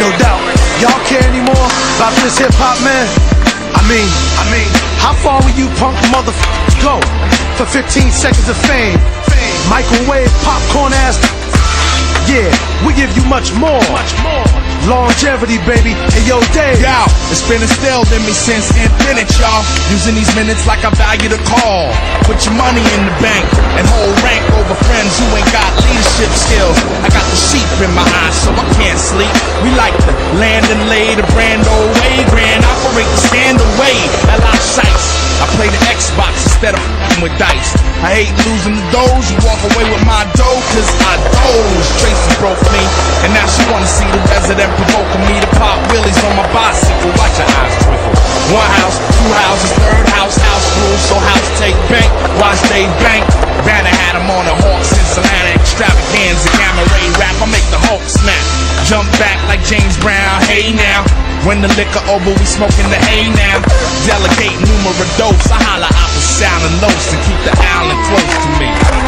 no doubt. Y'all care anymore about this hip-hop, man? I mean, how far will you punk motherfuckers go for 15 seconds of fame? Microwave popcorn ass. Yeah, we give you much more. Longevity, baby. Hey, yo, Dave. Yo, it's been instilled in me since infinite, y'all. Using these minutes like I value the call. Put your money in the bank and hold rank over friends who ain't got leadership skills. I got the sheep in my eyes, so I can't sleep. We like to land and lay the brand old way. Grand operate the stand away at our sights. I play the Xbox instead of with dice. I hate losing the doze. You walk away with my dough, cause I doze. Tracy broke me, and now she wanna see the resident provoking me to pop wheelies on my bicycle. Watch your eyes twinkle. One house, two houses, third house, house rules. So house take bank, watch they bank. Vanna had him on a Hawk, Cincinnati extravaganza, gamma ray rap. I make the Hulk snap, jump back like James Brown. Hey now, when the liquor over, we smoking the hay now. Delegate numero dose, I holla oppa sound and los and keep the island close to me.